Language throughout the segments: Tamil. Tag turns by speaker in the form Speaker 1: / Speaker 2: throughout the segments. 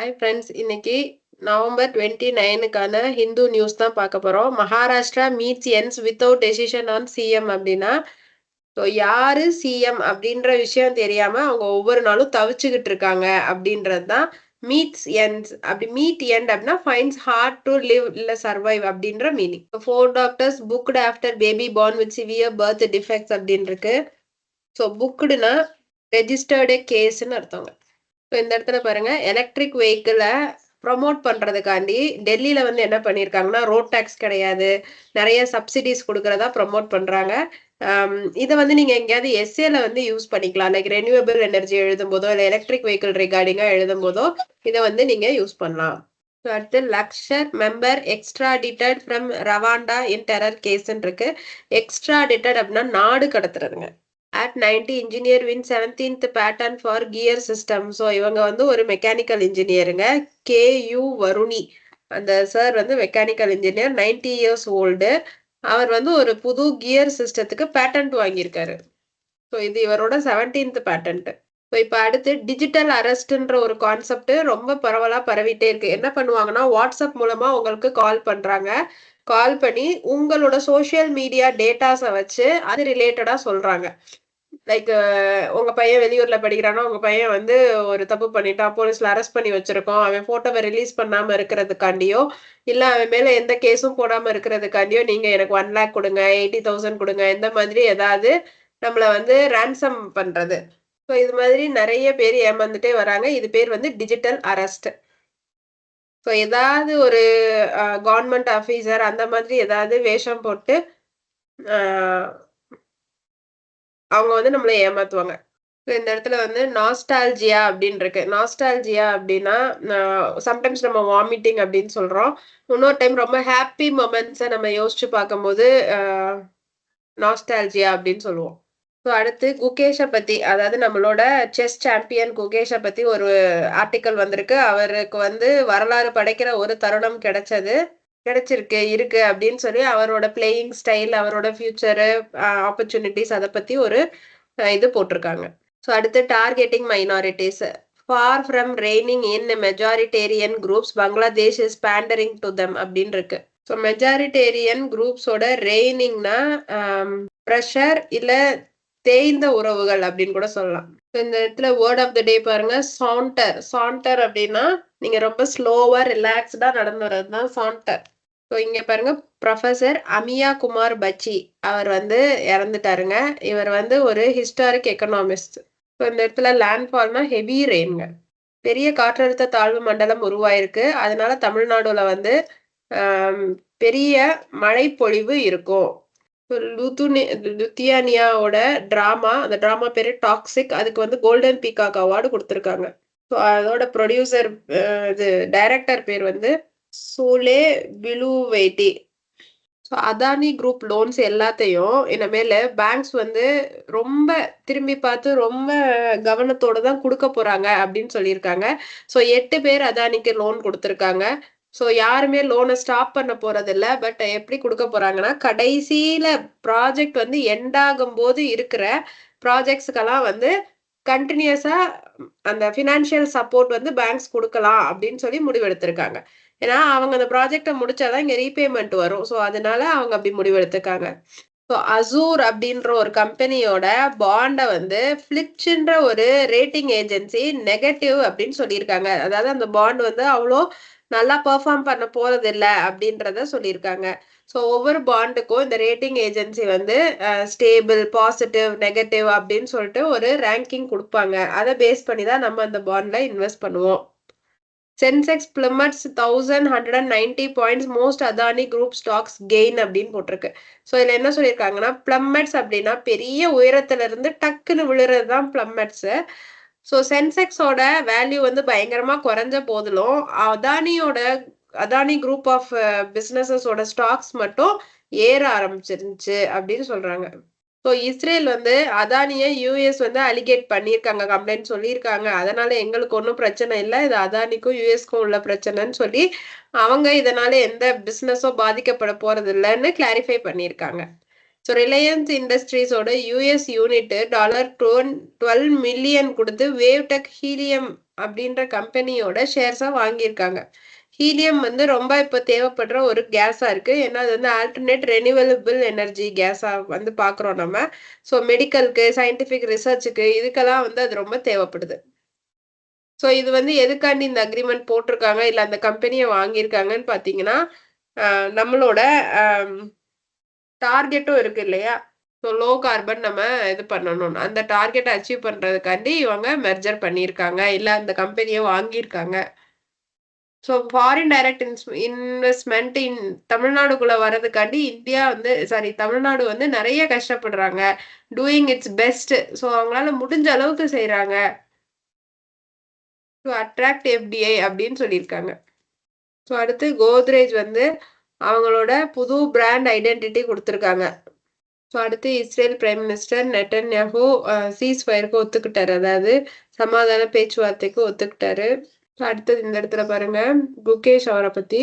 Speaker 1: Hi friends. இன்னைக்கு நவம்பர் 29க்கான ஹிந்து நியூஸ் தான் பார்க்க போறோம். Maharashtra meets ends without decision on CM அப்படின்னா, ஸோ யாரு சிஎம் அப்படின்ற விஷயம் தெரியாம அவங்க ஒவ்வொரு நாளும் தவிச்சுக்கிட்டு இருக்காங்க அப்படின்றது தான் மீட்ஸ் எண்ட்ஸ். அப்படி மீட் எண்ட் அப்படின்னா ஃபைண்ட்ஸ் ஹார்ட் டு லிவ் இல்ல சர்வைவ் அப்படின்ற meaning. 4 doctors booked after baby born with severe birth defects அப்படின்னு இருக்கு. ஸோ புக்டுனா ரெஜிஸ்டர்டு கேஸ்ன்னு அர்த்தங்க. ஸோ இந்த இடத்துல பாருங்க, எலக்ட்ரிக் வெஹிக்கிளை ப்ரொமோட் பண்றதுக்காண்டி டெல்லியில வந்து என்ன பண்ணியிருக்காங்கன்னா, ரோட் டேக்ஸ் கிடையாது, நிறைய சப்சிடிஸ் கொடுக்கறதா ப்ரொமோட் பண்றாங்க. இதை வந்து நீங்க எங்கேயாவது எஸ்ஏல வந்து யூஸ் பண்ணிக்கலாம். லைக் ரெனியூவபிள் எனர்ஜி எழுதும் போதோ இல்லை எலக்ட்ரிக் வெஹிக்கிள் ரிகார்டிங்கா எழுதும் போதோ இதை வந்து நீங்க யூஸ் பண்ணலாம். அடுத்து Lashkar member extradited from Rwanda in terror கேஸ்ன்னு இருக்கு. எக்ஸ்ட்ராடிட்டட் அப்படின்னா நாடு கடத்துறதுங்க. At 90 engineer win 17th patent for gear system. So இவங்க வந்து ஒரு மெக்கானிக்கல் இன்ஜினியருங்க. KU வருணி. அந்த சார் வந்து மெக்கானிக்கல் இன்ஜினியர், 90 years ஓல்டு. அவர் வந்து ஒரு புது கியர் சிஸ்டத்துக்கு பேட்டன்ட் வாங்கியிருக்காரு. ஸோ இது இவரோட 17th பேட்டன்ட். ஸோ இப்போ அடுத்து டிஜிட்டல் அரெஸ்ட்ன்ற ஒரு கான்செப்ட் ரொம்ப பரவலா பரவிட்டே இருக்கு. என்ன பண்ணுவாங்கன்னா, வாட்ஸ்அப் மூலமா உங்களுக்கு கால் பண்றாங்க. கால் பண்ணி உங்களோட சோசியல் மீடியா டேட்டாஸை வச்சு அது ரிலேட்டடா சொல்றாங்க. லைக் உங்க பையன் வெளியூர்ல படிக்கிறானா, உங்க பையன் வந்து ஒரு தப்பு பண்ணிட்டான், போலீஸ்ல அரெஸ்ட் பண்ணி வச்சிருக்கோம், அவன் போட்டோவை ரிலீஸ் பண்ணாம இருக்கிறதுக்காண்டியோ இல்ல அவன் மேல எந்த கேஸும் போடாம இருக்கிறதுக்காண்டியோ நீங்க எனக்கு 1 lakh கொடுங்க, 80,000 கொடுங்க, இந்த மாதிரி ஏதாவது நம்மள வந்து ரான்சம் பண்றது. ஸோ இது மாதிரி நிறைய பேர் ஏமாந்துட்டே வராங்க. இது பேர் வந்து டிஜிட்டல் அரெஸ்ட். ஸோ ஏதாவது ஒரு கவர்மெண்ட் ஆஃபீஸர் அந்த மாதிரி ஏதாவது வேஷம் போட்டு அவங்க வந்து நம்மளை ஏமாத்துவாங்க. இந்த இடத்துல வந்து நாஸ்டால்ஜியா அப்படின்னு இருக்கு. நாஸ்டால்ஜியா அப்படின்னா சம்டைம்ஸ் நம்ம வாமிட்டிங் அப்படின்னு சொல்றோம். இன்னொரு டைம் ரொம்ப ஹாப்பி மொமெண்ட்ஸை நம்ம யோசிச்சு பார்க்கும்போது நாஸ்டால்ஜியா அப்படின்னு சொல்லுவோம். ஸோ அடுத்து குகேஷை பத்தி, அதாவது நம்மளோட செஸ் சாம்பியன் குகேஷை பத்தி ஒரு ஆர்டிக்கல் வந்திருக்கு. அவருக்கு வந்து வரலாறு படைக்கிற ஒரு தருணம் இருக்கு அப்படின்னு சொல்லி அவரோட பிளேயிங் ஸ்டைல், அவரோட ஃபியூச்சரு, ஆப்பர்ச்சுனிட்டிஸ் அதை பத்தி ஒரு இது போட்டிருக்காங்க. ஸோ அடுத்து targeting minorities. Far from reining in majoritarian groups Bangladesh is pandering to them அப்படின்னு இருக்கு. ஸோ மெஜாரிட்டேரியன் குரூப்ஸோட ரெய்னிங்னா ப்ரெஷர் இல்ல தேய்ந்த உறவுகள் அப்படின்னு கூட சொல்லலாம். இந்த இடத்துல வேர்ட் ஆஃப் த டே பாருங்க, சாண்டர். சாண்டர் அப்படின்னா நீங்க ரொம்ப ஸ்லோவா ரிலாக்ஸ்டா நடந்து வர்றது தான் சாண்டர். ஸோ இங்க பாருங்க, ப்ரொஃபசர் அமியா குமார் பச்சி அவர் வந்து இறந்துட்டாருங்க. இவர் வந்து ஒரு ஹிஸ்டாரிக் எக்கனாமிஸ்ட். ஸோ இந்த இடத்துல லேண்ட்ஃபால்னா ஹெவி ரெயின்ங்க. பெரிய காற்றழுத்த தாழ்வு மண்டலம் உருவாயிருக்கு. அதனால தமிழ்நாடுல வந்து பெரிய மழைப்பொழிவு இருக்கும். லுத்தியானியாவோட டிராமா, அந்த டிராமா பேரு டாக்ஸிக். அதுக்கு வந்து கோல்டன் பீகாக் அவார்டு கொடுத்துருக்காங்க. ஸோ அதோட ப்ரொடியூசர் இது டைரக்டர் பேர் வந்து சூலே பிலுவேட்டி. ஸோ அதானி குரூப் லோன்ஸ் எல்லாத்தையும் இனிமேல் பேங்க்ஸ் வந்து ரொம்ப திரும்பி பார்த்து ரொம்ப கவனத்தோட தான் கொடுக்க போறாங்க அப்படின்னு சொல்லியிருக்காங்க. ஸோ 8 பேர் அதானிக்கு லோன் கொடுத்துருக்காங்க. ஸோ யாருமே லோனை ஸ்டாப் பண்ண போறது இல்லை. பட் எப்படி கொடுக்க போறாங்கன்னா, கடைசியில ப்ராஜெக்ட் வந்து எண்ட் ஆகும் போது இருக்கிற ப்ராஜெக்ட்ஸுக்கெல்லாம் வந்து கண்டினியூஸா அந்த ஃபினான்ஷியல் சப்போர்ட் வந்து பேங்க்ஸ் கொடுக்கலாம் அப்படின்னு சொல்லி முடிவெடுத்திருக்காங்க. ஏன்னா அவங்க அந்த ப்ராஜெக்டை முடிச்சாதான் இங்க ரீபேமெண்ட் வரும். ஸோ அதனால அவங்க அப்படி முடிவெடுத்துக்காங்க. ஸோ அசூர் அப்படின்ற ஒரு கம்பெனியோட பாண்டை வந்து ஃபிளிட்ச்ன்ற ஒரு ரேட்டிங் ஏஜென்சி நெகட்டிவ் அப்படின்னு சொல்லியிருக்காங்க. அதாவது அந்த பாண்ட் வந்து அவ்வளோ நல்லா பெர்ஃபார்ம் பண்ண போறது இல்லை அப்படின்றத சொல்லியிருக்காங்க. ஸோ ஒவ்வொரு பாண்டுக்கும் இந்த ரேட்டிங் ஏஜென்சி வந்து ஸ்டேபிள், பாசிட்டிவ், நெகட்டிவ் அப்படின்னு சொல்லிட்டு ஒரு ரேங்கிங் கொடுப்பாங்க. அதை பேஸ் பண்ணி தான் நம்ம அந்த பாண்ட்ல இன்வெஸ்ட் பண்ணுவோம். Sensex plummets 1190 points, most Adani group stocks gain அப்படின்னு போட்டிருக்கு. ஸோ இதுல என்ன சொல்லியிருக்காங்கன்னா, பிளம்மட்ஸ் அப்படின்னா பெரிய உயரத்துல இருந்து டக்குன்னு விழுறது தான் பிளம்மட்ஸ். ஸோ சென்செக்ஸோட வேல்யூ வந்து பயங்கரமா குறைஞ்ச போதிலும் அதானி குரூப் ஆஃப் பிசினஸஸோட ஸ்டாக்ஸ் மட்டும் ஏற ஆரம்பிச்சிருந்துச்சு அப்படின்னு சொல்றாங்க. ஸோ இஸ்ரேல் வந்து அதானியை யூஎஸ் வந்து அலிகேட் பண்ணியிருக்காங்க, கம்ப்ளைண்ட் சொல்லியிருக்காங்க. அதனால எங்களுக்கு ஒன்றும் பிரச்சனை இல்லை, இது அதானிக்கும் யூஎஸ்க்கும் உள்ள பிரச்சனைன்னு சொல்லி அவங்க இதனால எந்த பிஸ்னஸும் பாதிக்கப்பட போறது இல்லைன்னு கிளாரிஃபை பண்ணியிருக்காங்க. ஸோ ரிலையன்ஸ் இண்டஸ்ட்ரீஸோட யூஎஸ் யூனிட் $12 மில்லியன் கொடுத்து வேவ்டெக் ஹீலியம் அப்படின்ற கம்பெனியோட ஷேர்ஸா வாங்கியிருக்காங்க. ஹீலியம் வந்து ரொம்ப இப்ப தேவைப்படுற ஒரு கேஸா இருக்கு. ஏன்னா அது வந்து ஆல்டர்னேட் ரெனியூவலபிள் எனர்ஜி கேஸா வந்து பார்க்குறோம் நம்ம. ஸோ மெடிக்கலுக்கு, சயன்டிஃபிக் ரிசர்ச்சுக்கு இதுக்கெல்லாம் வந்து அது ரொம்ப தேவைப்படுது. ஸோ இது வந்து எதுக்காண்டி இந்த அக்ரீமெண்ட் போட்டிருக்காங்க, இல்ல அந்த கம்பெனிய வாங்கியிருக்காங்கன்னு பார்த்தீங்கன்னா, அ நம்மளோட அம் டார்கெட்டும் இருக்கு இல்லையா? ஸோ லோ கார்பன் நம்ம இது பண்ணணும். அந்த டார்கெட்ட அச்சீவ் பண்றதுக்காண்டி இவங்க மெர்ஜர் பண்ணியிருக்காங்க. இல்ல அந்த கம்பெனிய வாங்கியிருக்காங்க. ஸோ ஃபாரின் டைரக்ட் இன்வெஸ்ட்மென்ட் தமிழ்நாடுக்குள்ள வர்றதுக்காண்டி இந்தியா வந்து தமிழ்நாடு வந்து நெறைய கஷ்டப்படுறாங்க. Doing it's best. ஸோ அவங்களால முடிஞ்ச அளவுக்கு செய்றாங்க. டூ அட்ராக்ட் எஃப்டிஐ அப்படின்னு சொல்லியிருக்காங்க. ஸோ அடுத்து கோத்ரேஜ் வந்து அவங்களோட புது பிராண்ட் ஐடென்டிட்டி குடுத்துருக்காங்க. ஸோ அடுத்து Israel prime minister Netanyahu cease ஃபயருக்கு ஒத்துக்கிட்டாரு. அதாவது சமாதான பேச்சுவார்த்தைக்கு ஒத்துக்கிட்டாரு. அடுத்தது இந்த இடத்துல பாருங்க, குகேஷ் அவர பத்தி.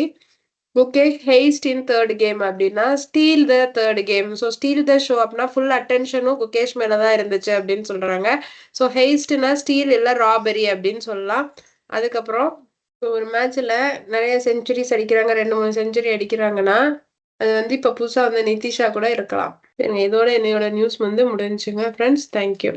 Speaker 1: குகேஷ் ஹெய்ஸ்ட் இன் 3rd கேம் அப்படின்னா, steel the 3rd game. So steel the show அப்படின்னா ஃபுல் அட்டென்ஷனும் குகேஷ் மேல தான் இருந்துச்சு அப்படின்னு சொல்றாங்க. ஸோ ஹெய்ஸ்ட்னா ஸ்டீல் இல்ல ராபரி அப்படின்னு சொல்லலாம். அதுக்கப்புறம் ஒரு மேட்ச்ல நெறைய செஞ்சுரிஸ் அடிக்கிறாங்க. 2, 3 செஞ்சுரி அடிக்கிறாங்கன்னா, அது வந்து இப்ப புதுசா வந்து நிதிஷா கூட இருக்கலாம். சரிங்க. இதோட என்னோட நியூஸ் வந்து முடிஞ்சுங்க ஃப்ரெண்ட்ஸ். Thank you.